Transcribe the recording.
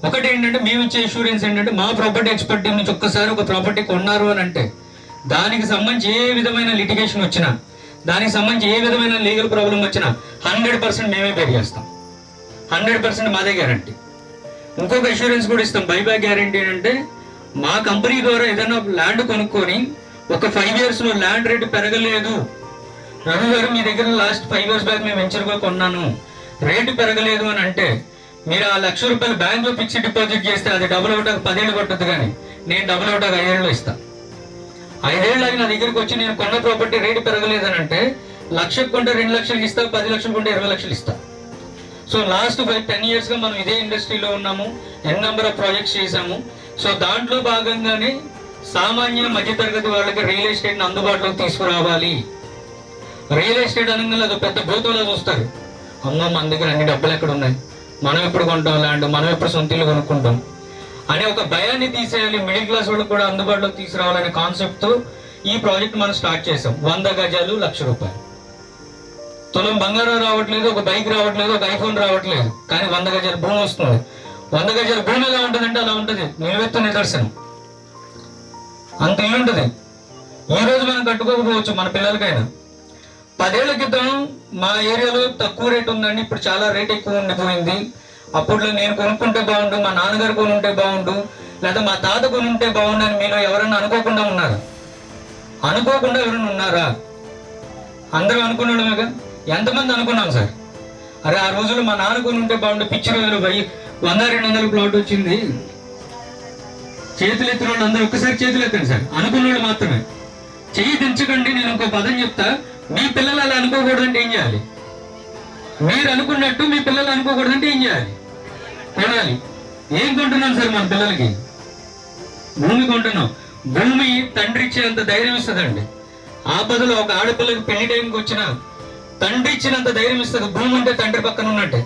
ఒకటి ఏంటంటే మేము ఇచ్చే ఇన్సూరెన్స్ ఏంటంటే మా ప్రాపర్టీ ఎక్స్పర్ట్ టీం నుంచి ఒక్కసారి ఒక ప్రాపర్టీ కొన్నారు అని అంటే దానికి సంబంధించి ఏ విధమైన లిటిగేషన్ వచ్చినా, దానికి సంబంధించి ఏ విధమైన లీగల్ ప్రాబ్లం వచ్చినా 100% మేమే పే చేస్తాం. 100% మాదే గ్యారంటీ. ఇంకొక ఇన్సూరెన్స్ కూడా ఇస్తాం, బైబ్యాక్ గ్యారంటీ. అంటే మా కంపెనీ ద్వారా ఏదైనా ల్యాండ్ కొనుక్కొని ఒక 5 yearsలో ల్యాండ్ రేటు పెరగలేదు, రవి గారు మీ దగ్గర లాస్ట్ 5 years బ్యాక్ మేము వెంచర్గా కొన్నాను, రేటు పెరగలేదు అని అంటే మీరు ఆ ₹1,00,000 బ్యాంక్లో ఫిక్స్డ్ డిపాజిట్ చేస్తే అది డబుల్ అవుట్ 10 ఏళ్ళు పట్టుద్ది, కానీ నేను డబుల్ అవుట్ 5 ఏళ్ళు ఇస్తాను. 5 ఏళ్ళు నా దగ్గరికి వచ్చి నేను కొన్న ప్రాపర్టీ రేటు పెరగలేదని అంటే 1,00,000 కొంటే 2 లక్షలు ఇస్తా, 10 లక్షలు కొంటే 20 లక్షలు ఇస్తా. సో లాస్ట్ 10 yearsగా మనం ఇదే ఇండస్ట్రీలో ఉన్నాము, నెంబర్ ఆఫ్ ప్రాజెక్ట్స్ చేశాము. సో దాంట్లో భాగంగానే సామాన్య మధ్యతరగతి వాళ్ళకి రియల్ ఎస్టేట్ని అందుబాటులోకి తీసుకురావాలి. రియల్ ఎస్టేట్ అనగానే అది పెద్ద భూతంలో చూస్తారు. అమ్మో మన దగ్గర అన్ని డబ్బులు ఎక్కడ ఉన్నాయి, మనం ఎప్పుడు కొంటాం ల్యాండ్, మనం ఎప్పుడు సొంత ఇల్లు కొనుక్కుంటాం అనే ఒక భయాన్ని తీసేయాలి, మిడిల్ క్లాస్ వాళ్ళకి కూడా అందుబాటులోకి తీసుకురావాలనే కాన్సెప్ట్తో ఈ ప్రాజెక్ట్ మనం స్టార్ట్ చేసాం. 100 గజాలు ₹1,00,000. తులం బంగారం రావట్లేదు, ఒక బైక్ రావట్లేదు, ఒక ఐఫోన్ రావట్లేదు, కానీ 100 గజాల భూమి వస్తుంది. 100 గజాల భూమి ఎలా ఉంటుందంటే అలా ఉంటుంది, నిలువెత్తు నిదర్శనం. అంత ఉంటుంది. ఈ రోజు మనం కట్టుకోకపోవచ్చు మన పిల్లలకైనా. 10 ఏళ్ల క్రితం మా ఏరియాలో తక్కువ రేట్ ఉందండి, ఇప్పుడు చాలా రేట్ ఎక్కువ ఉండిపోయింది. అప్పట్లో నేను కొనుక్కుంటే బాగుండు, మా నాన్నగారు కొనుంటే బాగుండు, లేదా మా తాత కొనుంటే బాగుండు అని మీలో ఎవరన్నా అనుకోకుండా ఉన్నారా? అనుకోకుండా ఎవరైనా ఉన్నారా? అందరూ అనుకున్నాడుగా. ఎంతమంది అనుకున్నాం సార్? అరే ఆ రోజుల్లో మా నాన్న కొనుంటే బాగుండు, పిచ్చి రోజులు 100-200 ప్లాట్ వచ్చింది. చేతులు ఎత్తిన వాళ్ళు అందరూ ఒక్కసారి చేతులు ఎత్తండి సార్, అనుకున్న వాళ్ళు మాత్రమే. చెయ్యి దించకండి. నేను ఇంకో పదం చెప్తా, మీ పిల్లలు అలా అనుకోకూడదంటే ఏం చేయాలి? మీరు అనుకున్నట్టు మీ పిల్లలు అనుకోకూడదంటే ఏం చేయాలి? కొనాలి. ఏం కొంటున్నాం సార్ మన పిల్లలకి? భూమి కొంటున్నాం. భూమి తండ్రి ఇచ్చేంత ధైర్యం ఇస్తుందండి. ఆపదలో ఒక ఆడపిల్లకి పెళ్లి టైంకి వచ్చినా తండ్రి ఇచ్చినంత ధైర్యం ఇస్తుంది భూమి ఉంటే తండ్రి పక్కన ఉన్నట్టే.